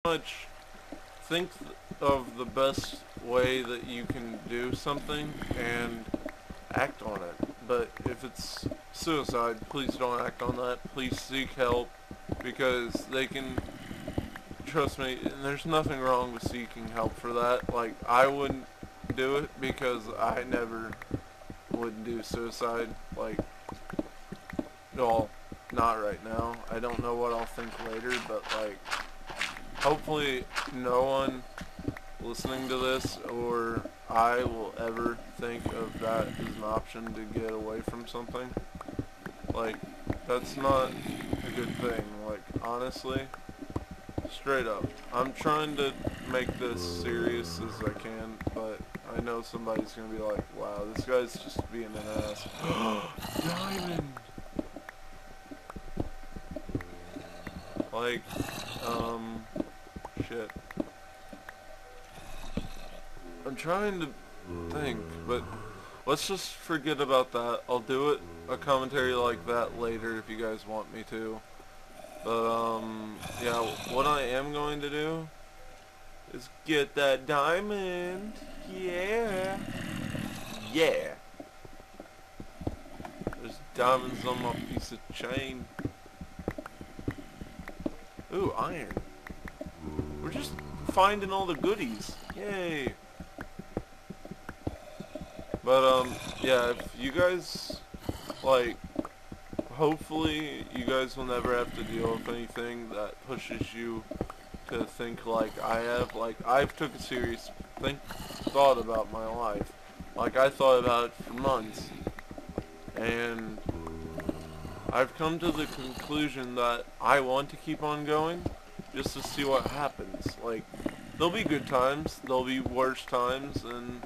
much think of the best way that you can do something and act on it. But if it's suicide, please don't act on that. Please seek help because they can, trust me, there's nothing wrong with seeking help for that. Like, I wouldn't do it because I never would do suicide. Like, well, not right now. I don't know what I'll think later, but like, hopefully no one listening to this or I will ever think of that as an option to get away from something. Like, that's not a good thing. Like, honestly, straight up. I'm trying to make this serious as I can, but I know somebody's gonna be like, wow, this guy's just being an ass. Diamond! Like, shit. I'm trying to think, but let's just forget about that. I'll do a commentary like that later if you guys want me to. But, yeah, what I am going to do is get that diamond. Yeah. Yeah. There's diamonds on my piece of chain. Ooh, iron. We're just finding all the goodies. Yay. But, yeah, if you guys, like, hopefully you guys will never have to deal with anything that pushes you to think like I have. Like, I've took a serious thought about my life. Like, I thought about it for months. And I've come to the conclusion that I want to keep on going just to see what happens. Like, there'll be good times, there'll be worse times, and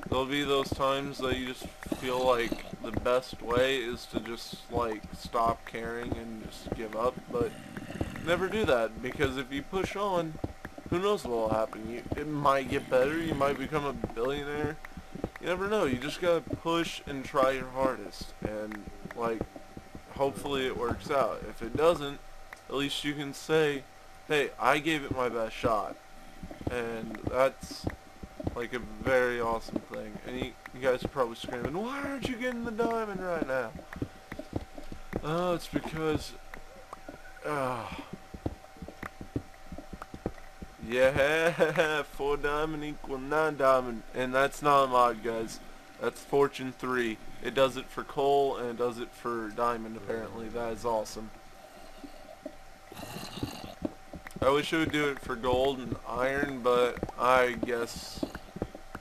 there'll be those times that you just feel like the best way is to just, like, stop caring and just give up. But never do that, because if you push on, who knows what will happen. It might get better, you might become a billionaire. You never know. You just gotta push and try your hardest. And, like, hopefully it works out. If it doesn't, at least you can say, hey, I gave it my best shot. And that's, like, a very awesome thing. And you guys are probably screaming, why aren't you getting the diamond right now? Oh, it's because, yeah, 4 diamond equal 9 diamond. And that's not a mod, guys. That's Fortune 3. It does it for coal, and it does it for diamond, apparently. That is awesome. I wish it would do it for gold and iron, but I guess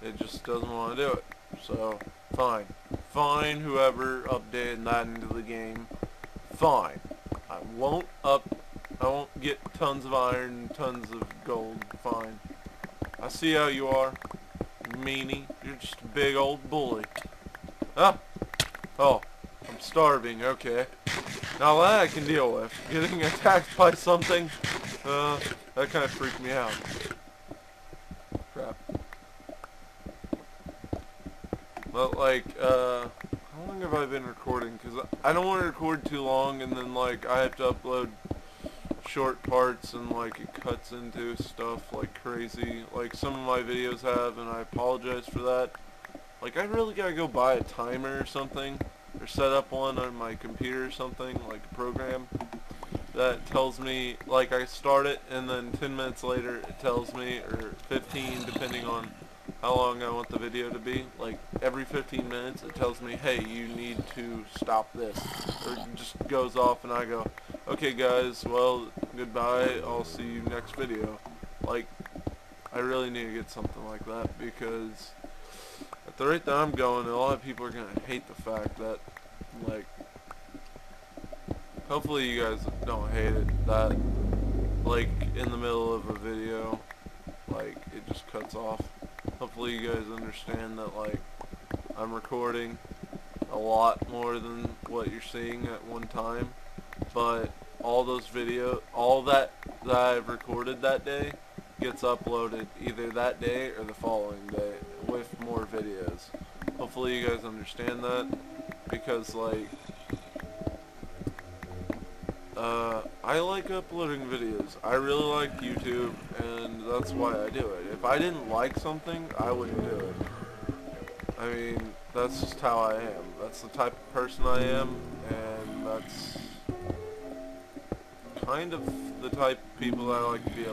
it just doesn't want to do it. So, fine. Fine, whoever updated that into the game. Fine. I won't get tons of iron, tons of gold. Fine. I see how you are. Meanie. You're just a big old bully. Ah! Oh. I'm starving. Okay. Now that I can deal with. Getting attacked by something, that kind of freaked me out. Crap. But, like, how long have I been recording? Because I don't want to record too long and then, like, I have to upload short parts and, like, it cuts into stuff like crazy. Like some of my videos have, and I apologize for that. Like, I really gotta go buy a timer or something, or set up one on my computer or something, like a program that tells me, like, I start it, and then 10 minutes later it tells me, or 15, depending on how long I want the video to be. Like, every 15 minutes it tells me, hey, you need to stop this. Or it just goes off and I go, okay guys, well, goodbye, I'll see you next video. Like, I really need to get something like that, because at the rate that I'm going, a lot of people are going to hate the fact that, like, hopefully you guys don't hate it, that, like, in the middle of a video, like, it just cuts off. Hopefully you guys understand that, like, I'm recording a lot more than what you're seeing at one time, but all those all that I've recorded that day gets uploaded either that day or the following day with more videos. Hopefully you guys understand that, because, like, I like uploading videos. I really like YouTube, and that's why I do it. If I didn't like something, I wouldn't do it. I mean, that's just how I am. That's the type of person I am, and that's kind of the type of people that I like to be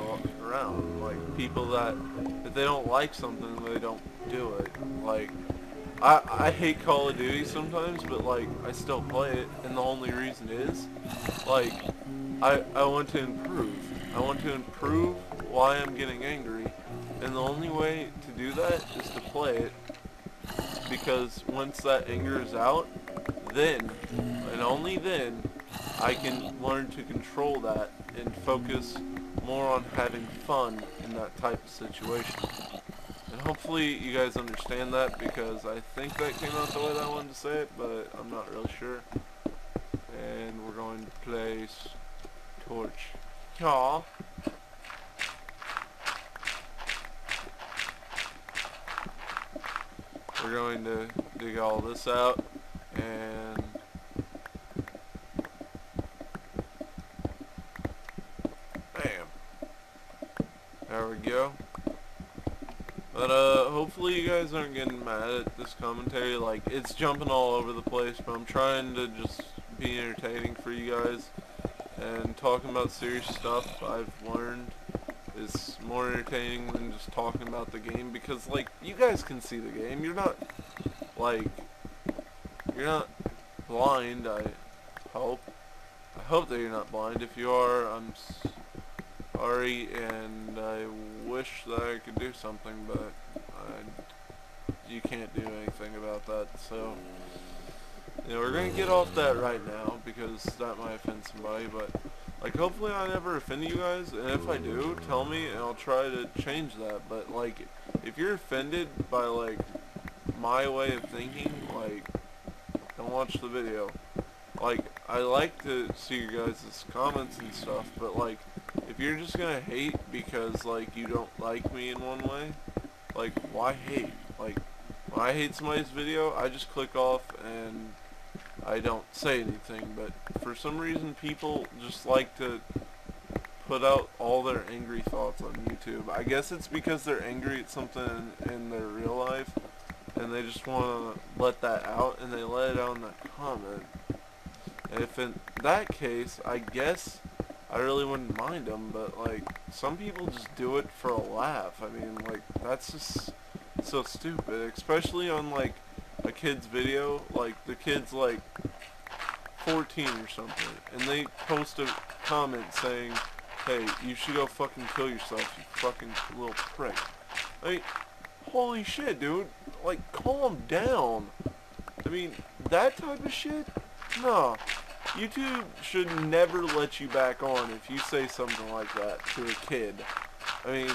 around. Like, people that, if they don't like something, they don't do it. Like, I hate Call of Duty sometimes, but, like, I still play it, and the only reason is, like, I want to improve. I want to improve why I'm getting angry, and the only way to do that is to play it, because once that anger is out, then, and only then, I can learn to control that and focus more on having fun in that type of situation. And hopefully you guys understand that, because I think that came out the way that I wanted to say it, but I'm not really sure. And we're going to place torch. Yaw. We're going to dig all this out, and bam. There we go. But hopefully you guys aren't getting mad at this commentary. Like, it's jumping all over the place, but I'm trying to just be entertaining for you guys. And talking about serious stuff, I've learned, is more entertaining than just talking about the game, because, like, you guys can see the game. You're not, like, you're not blind, I hope. I hope that you're not blind. If you are, I'm sorry, and I wish that I could do something, but you can't do anything about that, so, you know, we're gonna get off that right now, because that might offend somebody, but, like, hopefully I never offend you guys, and if I do, tell me, and I'll try to change that, but, like, if you're offended by, like, my way of thinking, like, don't watch the video. Like, I like to see you guys' comments and stuff, but, like, if you're just gonna hate because, like, you don't like me in one way, like, why hate? Like, when I hate somebody's video, I just click off and I don't say anything, but for some reason people just like to put out all their angry thoughts on YouTube. I guess it's because they're angry at something in their real life, and they just want to let that out, and they let it out in that comment. And if in that case, I guess I really wouldn't mind them, but, like, some people just do it for a laugh. I mean, like, that's just so stupid, especially on, like, a kid's video. Like, the kid's, like, 14 or something, and they post a comment saying, hey, you should go fucking kill yourself, you fucking little prick. I mean, holy shit, dude. Like, calm down. I mean, that type of shit? No. YouTube should never let you back on if you say something like that to a kid. I mean,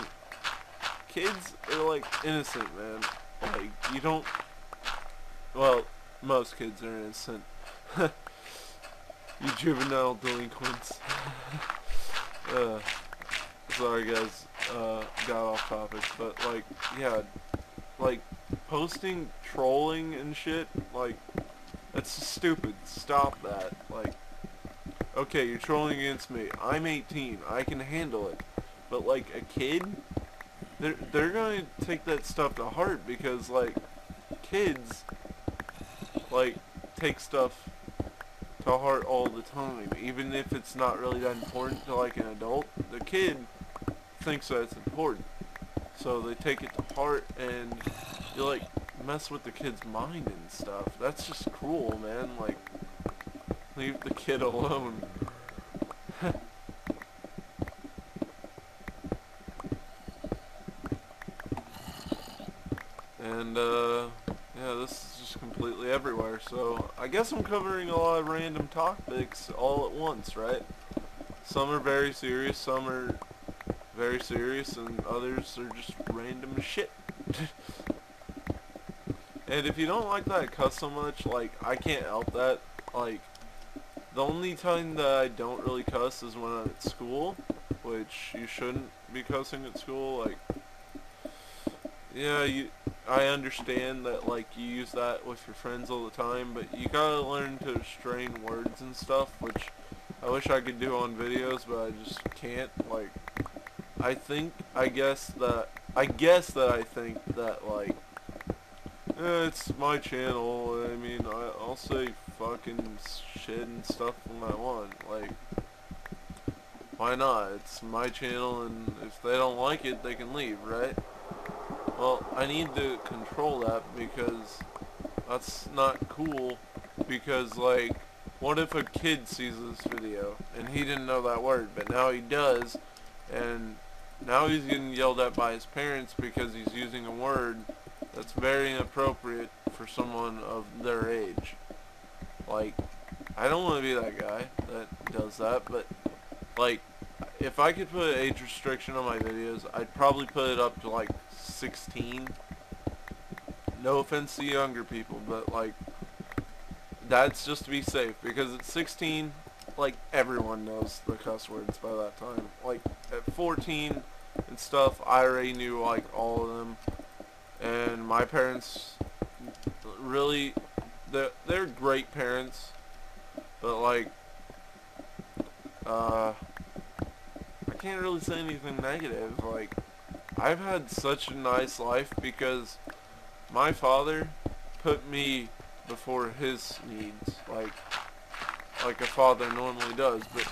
kids are, like, innocent, man. Like, you don't... Well, most kids are innocent. You juvenile delinquents. Sorry, guys. Got off topic. But, like, yeah. Like, posting trolling and shit, like... That's stupid. Stop that. Like, okay, you're trolling against me. I'm 18. I can handle it. But, like, a kid, they're going to take that stuff to heart, because, like, kids, like, take stuff to heart all the time. Even if it's not really that important to, like, an adult, the kid thinks that it's important. So they take it to heart, and you, like, mess with the kid's mind and stuff. That's just cruel, man. Like, leave the kid alone. And, yeah, this is just completely everywhere. So, I guess I'm covering a lot of random topics all at once, right? Some are very serious, some are very serious, and others are just random as shit. And if you don't like that I cuss so much, like, I can't help that. Like, the only time that I don't really cuss is when I'm at school, which you shouldn't be cussing at school. Like, yeah, I understand that, like, you use that with your friends all the time, but you gotta learn to restrain words and stuff, which I wish I could do on videos, but I just can't. Like, I guess that I think that, like, it's my channel. I mean, I'll say fucking shit and stuff when I want. Like, why not? It's my channel, and if they don't like it, they can leave, right? Well, I need to control that because that's not cool. Because, like, what if a kid sees this video and he didn't know that word, but now he does, and now he's getting yelled at by his parents because he's using a word that's very inappropriate for someone of their age. Like, I don't want to be that guy that does that, but, like, if I could put an age restriction on my videos, I'd probably put it up to, like, 16. No offense to younger people, but, like, that's just to be safe, because at 16, like, everyone knows the cuss words by that time. Like, at 14 and stuff, I already knew, like, all of them, and my parents really, they're great parents, but, like, I can't really say anything negative. Like, I've had such a nice life because my father put me before his needs, like a father normally does, but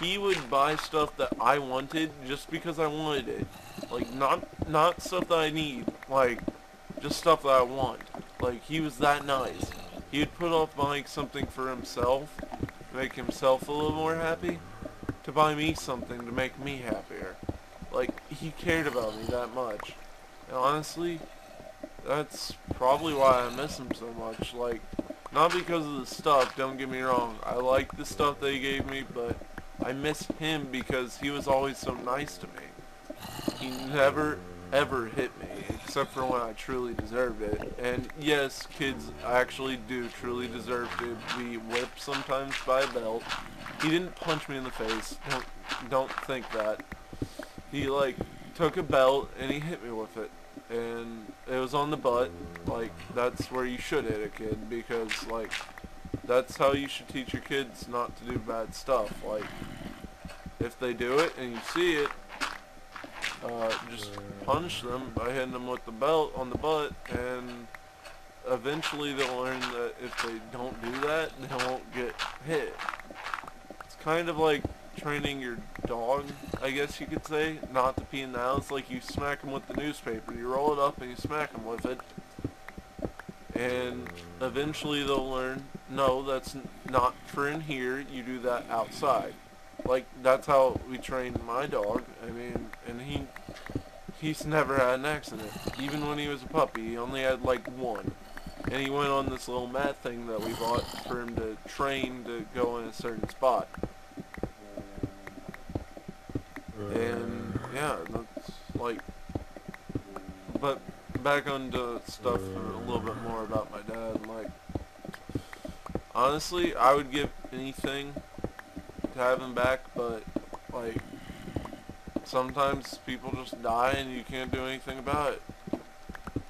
he would buy stuff that I wanted just because I wanted it. Like, not stuff that I need, like, just stuff that I want. Like, he was that nice. He would put off buying something for himself, to make himself a little more happy, to buy me something to make me happier. Like, he cared about me that much. And honestly, that's probably why I miss him so much. Like, not because of the stuff, don't get me wrong. I like the stuff that he gave me, but I miss him because he was always so nice to me. He never, ever hit me, except for when I truly deserved it. And yes, kids actually do truly deserve to be whipped sometimes by a belt. He didn't punch me in the face. Don't think that. He, like, took a belt and he hit me with it. And it was on the butt. Like, that's where you should hit a kid, because, like, that's how you should teach your kids not to do bad stuff. Like, if they do it and you see it, just punish them by hitting them with the belt on the butt, and eventually they'll learn that if they don't do that, they won't get hit. It's kind of like training your dog, I guess you could say, not to pee in the house. Like, you smack them with the newspaper, you roll it up and you smack them with it, and eventually they'll learn, no, that's not for in here, you do that outside. Like, that's how we trained my dog. I mean, and he's never had an accident. Even when he was a puppy, he only had like one. And he went on this little mat thing that we bought for him to train to go in a certain spot. And yeah, that's like, but back onto stuff a little bit more about my dad. Like, honestly, I would give anything to have him back, but, like, sometimes people just die and you can't do anything about it.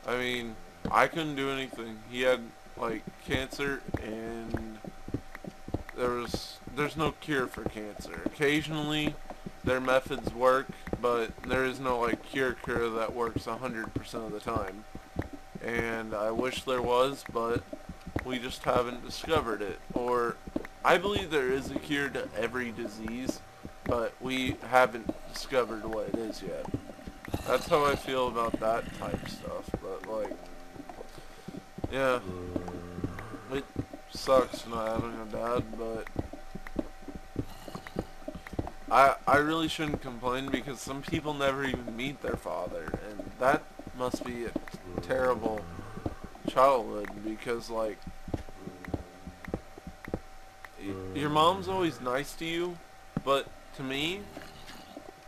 I mean, I couldn't do anything. He had, like, cancer, and there's no cure for cancer. Occasionally their methods work, but there is no, like, cure that works 100% of the time. And I wish there was, but we just haven't discovered it. Or, I believe there is a cure to every disease, but we haven't discovered what it is yet. That's how I feel about that type stuff. But, like, yeah, it sucks not having a dad, but I really shouldn't complain, because some people never even meet their father, and that must be a terrible childhood, because, like, your mom's always nice to you, but to me,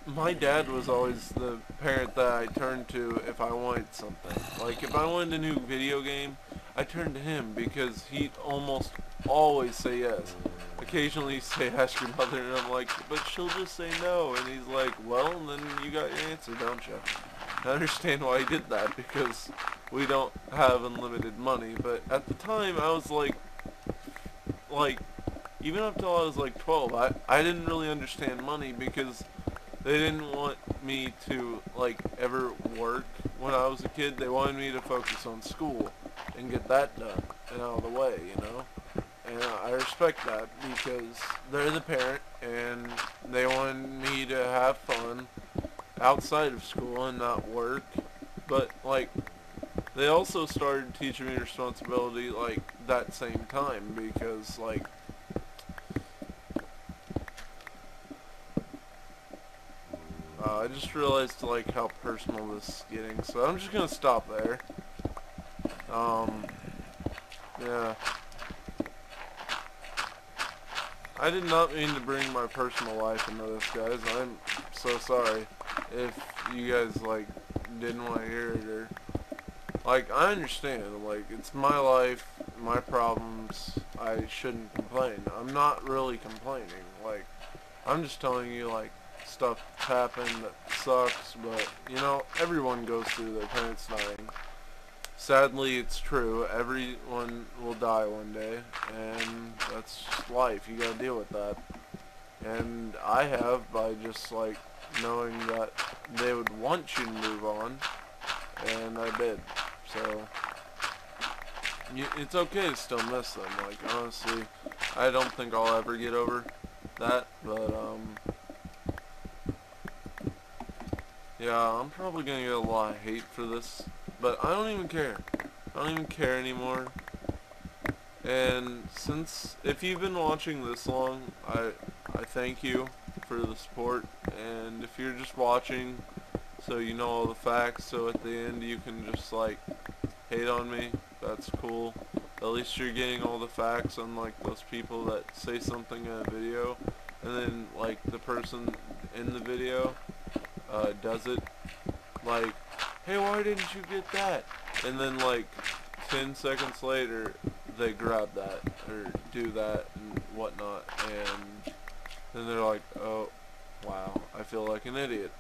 my dad was always the parent that I turned to if I wanted something. Like, if I wanted a new video game, I turned to him, because he'd almost always say yes. Occasionally he'd say, ask your mother, and I'm like, but she'll just say no. And he's like, well, then you got your answer, don't you? I understand why he did that, because we don't have unlimited money, but at the time I was like, even up till I was like 12, I didn't really understand money because they didn't want me to like ever work when I was a kid. They wanted me to focus on school and get that done and out of the way, you know. And I respect that because they're the parent and they wanted me to have fun outside of school and not work. But like they also started teaching me responsibility like that same time because like I just realized like how personal this is getting, so I'm just gonna stop there. Um, yeah. I did not mean to bring my personal life into this, guys. I'm so sorry if you guys like didn't want to hear it or like I understand. Like it's my life, my problems. I shouldn't complain. I'm not really complaining. Like I'm just telling you like stuff happened that sucks, but you know everyone goes through their parents dying. Sadly, it's true. Everyone will die one day, and that's just life. You gotta deal with that. And I have by just like knowing that they would want you to move on, and I did. So it's okay to still miss them. Like honestly, I don't think I'll ever get over that. But yeah, I'm probably gonna get a lot of hate for this, but I don't even care. I don't even care anymore. And since if you've been watching this long, I thank you for the support. And if you're just watching, so you know all the facts, so at the end you can just like hate on me, that's cool. At least you're getting all the facts, unlike those people that say something in a video, and then like the person in the video does it like, hey, why didn't you get that? And then like 10 seconds later, they grab that or do that and whatnot, and then they're like, oh, wow, I feel like an idiot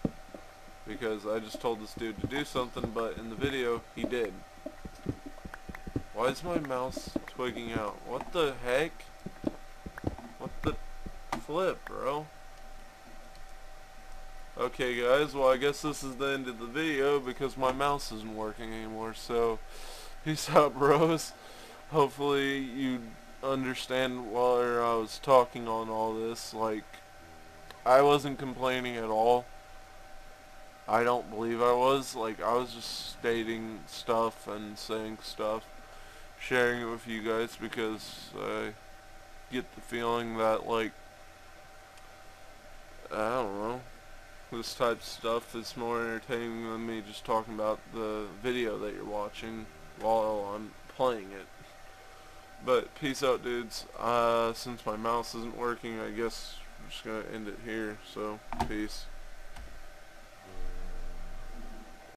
because I just told this dude to do something, but in the video, he did. Why is my mouse twigging out? What the heck? What the flip, bro? Okay guys, well I guess this is the end of the video because my mouse isn't working anymore, so peace out bros. Hopefully you understand while I was talking on all this, like, I wasn't complaining at all. I don't believe I was. Like, I was just stating stuff and saying stuff, sharing it with you guys because I get the feeling that, like, I don't know, this type of stuff is more entertaining than me just talking about the video that you're watching while I'm playing it. But peace out, dudes. Since my mouse isn't working, I guess I'm just gonna end it here. So peace.